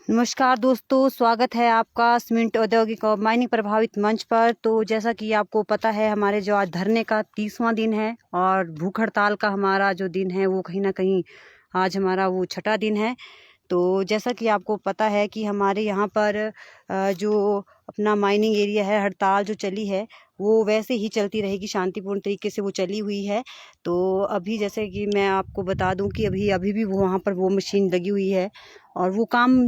नमस्कार दोस्तों, स्वागत है आपका सीमेंट औद्योगिक और माइनिंग प्रभावित मंच पर। तो जैसा कि आपको पता है, हमारे जो आज धरने का 30वां दिन है और भूख हड़ताल का हमारा जो दिन है वो कहीं ना कहीं आज हमारा वो छठा दिन है। तो जैसा कि आपको पता है कि हमारे यहाँ पर जो अपना माइनिंग एरिया है, हड़ताल जो चली है वो वैसे ही चलती रहेगी, शांतिपूर्ण तरीके से वो चली हुई है। तो अभी जैसे कि मैं आपको बता दूं कि अभी अभी भी वो वहाँ पर वो मशीन लगी हुई है और वो काम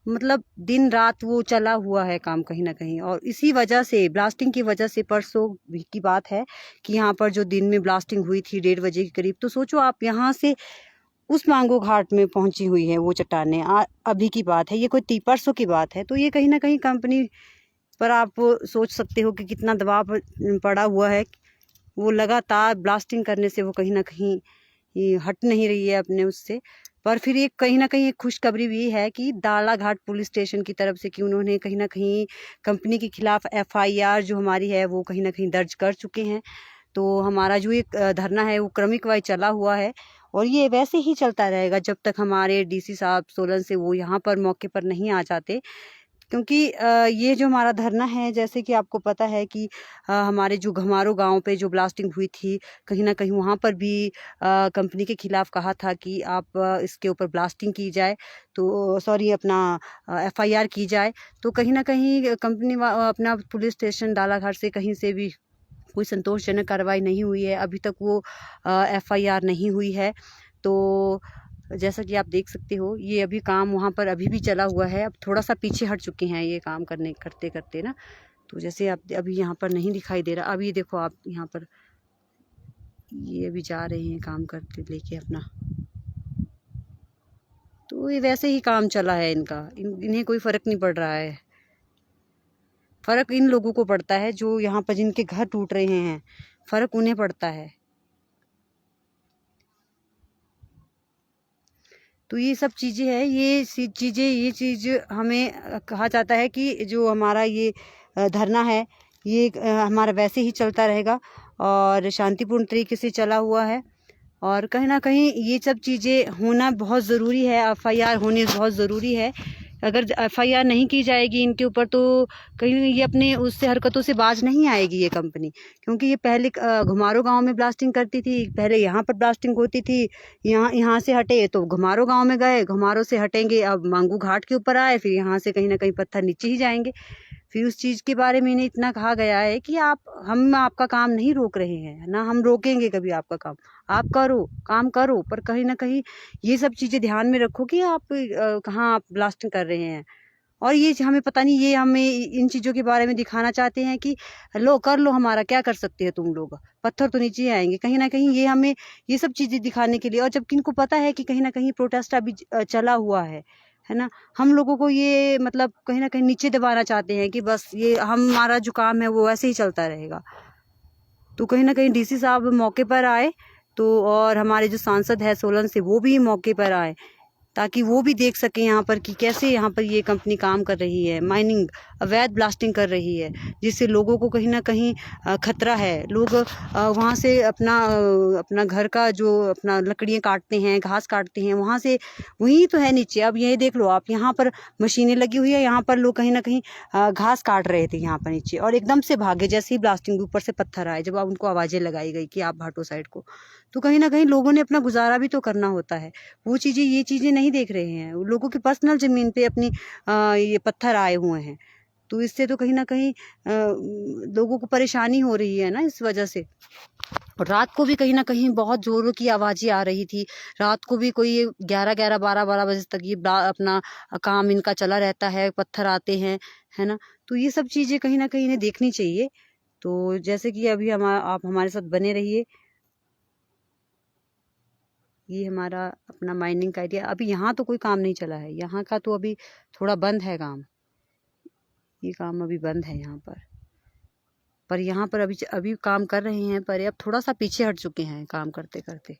मतलब दिन रात वो चला हुआ है काम कहीं ना कहीं। और इसी वजह से, ब्लास्टिंग की वजह से, परसों की बात है कि यहाँ पर जो दिन में ब्लास्टिंग हुई थी 1:30 बजे के करीब, तो सोचो आप यहाँ से उस मांगो घाट में पहुंची हुई है वो चट्टानें। अभी की बात है, ये कोई परसों की बात है। तो ये कहीं ना कहीं कंपनी पर आप सोच सकते हो कि कितना दबाव पड़ा हुआ है। वो लगातार ब्लास्टिंग करने से वो कहीं ना कहीं ये हट नहीं रही है अपने उससे। पर फिर एक कहीं ना कहीं एक खुशखबरी भी है कि दालाघाट पुलिस स्टेशन की तरफ से कि उन्होंने कहीं ना कहीं कंपनी के खिलाफ FIR जो हमारी है वो कहीं ना कहीं दर्ज कर चुके हैं। तो हमारा जो एक धरना है वो क्रमिक वाइज चला हुआ है और ये वैसे ही चलता रहेगा जब तक हमारे DC साहब सोलन से वो यहाँ पर मौके पर नहीं आ जाते। क्योंकि ये जो हमारा धरना है, जैसे कि आपको पता है कि हमारे जो घमारो गांव पे जो ब्लास्टिंग हुई थी, कहीं ना कहीं वहाँ पर भी कंपनी के खिलाफ कहा था कि आप इसके ऊपर ब्लास्टिंग की जाए, तो सॉरी अपना FIR की जाए। तो कहीं ना कहीं कंपनी अपना पुलिस स्टेशन दालाघाट से कहीं से भी कोई संतोषजनक कार्रवाई नहीं हुई है अभी तक, वो FIR नहीं हुई है। तो जैसा कि आप देख सकते हो, ये अभी काम वहाँ पर अभी भी चला हुआ है। अब थोड़ा सा पीछे हट चुके हैं ये काम करते करते ना। तो जैसे आप अभी यहाँ पर नहीं दिखाई दे रहा, अब ये देखो आप यहाँ पर, ये अभी जा रहे हैं काम करते लेके अपना। तो ये वैसे ही काम चला है इनका, इन्हें कोई फर्क नहीं पड़ रहा है। फर्क इन लोगों को पड़ता है जो यहाँ पर जिनके घर टूट रहे हैं, फर्क उन्हें पड़ता है। तो ये सब चीज़ें हैं, ये चीज़ हमें कहा जाता है कि जो हमारा ये धरना है ये हमारा वैसे ही चलता रहेगा और शांतिपूर्ण तरीके से चला हुआ है। और कहीं ना कहीं ये सब चीज़ें होना बहुत ज़रूरी है, FIR होनी बहुत ज़रूरी है। अगर FIR नहीं की जाएगी इनके ऊपर तो कहीं ये अपने उससे हरकतों से बाज नहीं आएगी ये कंपनी। क्योंकि ये पहले घुमारो गांव में ब्लास्टिंग करती थी, पहले यहाँ पर ब्लास्टिंग होती थी, यहाँ से हटे तो घुमारो गांव में गए, घुमारो से हटेंगे अब मांगू घाट के ऊपर आए, फिर यहाँ से कहीं ना कहीं पत्थर नीचे ही जाएंगे। फिर उस चीज़ के बारे में इन्हें इतना कहा गया है कि हम आपका काम नहीं रोक रहे हैं ना, हम रोकेंगे कभी आपका काम, आप करो, काम करो, पर कहीं ना कहीं ये सब चीज़ें ध्यान में रखो कि आप कहाँ आप ब्लास्टिंग कर रहे हैं। और ये हमें पता नहीं, ये हमें इन चीज़ों के बारे में दिखाना चाहते हैं कि लो कर लो, हमारा क्या कर सकते हैं तुम लोग, पत्थर तो नीचे ही आएंगे। कहीं ना कहीं ये हमें ये सब चीज़ें दिखाने के लिए, और जबकि इनको पता है कि कहीं ना कहीं प्रोटेस्ट अभी चला हुआ है ना। हम लोगों को ये मतलब कहीं ना कहीं नीचे दबाना चाहते हैं कि बस ये हमारा जो काम है वो ऐसे ही चलता रहेगा। तो कहीं ना कहीं DC साहब मौके पर आए, तो और हमारे जो सांसद है सोलन से वो भी मौके पर आए ताकि वो भी देख सकें यहाँ पर कि कैसे यहाँ पर ये कंपनी काम कर रही है, माइनिंग अवैध ब्लास्टिंग कर रही है, जिससे लोगों को कहीं ना कहीं खतरा है। लोग वहाँ से अपना घर का जो अपना लकड़ियाँ काटते हैं, घास काटते हैं, वहाँ से वहीं तो है नीचे। अब ये देख लो आप, यहाँ पर मशीनें लगी हुई है, यहाँ पर लोग कहीं ना कहीं घास काट रहे थे यहाँ पर नीचे, और एकदम से भागे जैसे ही ब्लास्टिंग ऊपर से पत्थर आए, जब उनको आवाज़ें लगाई गई कि आप हटो साइड को। तो कहीं ना कहीं लोगों ने अपना गुजारा भी तो करना होता है। वो चीज़ें, ये चीज़ें नहीं देख रहे हैं, लोगों की पर्सनल ज़मीन पे अपनी ये पत्थर आए हुए हैं। तो इससे तो कहीं ना कहीं लोगों को परेशानी हो रही है ना इस वजह से। और रात को भी कहीं ना कहीं बहुत ज़ोरों की आवाज़ें आ रही थी। रात को भी कोई 11-11, 12-12 बजे तक ये अपना काम इनका चला रहता है, पत्थर आते हैं, है ना। तो ये सब चीज़ें कहीं ना कहीं इन्हें देखनी चाहिए। तो जैसे कि अभी आप हमारे साथ बने रहिए। ये हमारा अपना माइनिंग का एरिया, अभी यहाँ तो कोई काम नहीं चला है, यहाँ का तो अभी थोड़ा बंद है काम, ये काम अभी बंद है यहाँ पर यहाँ पर अभी अभी काम कर रहे हैं, पर अब थोड़ा सा पीछे हट चुके हैं काम करते करते।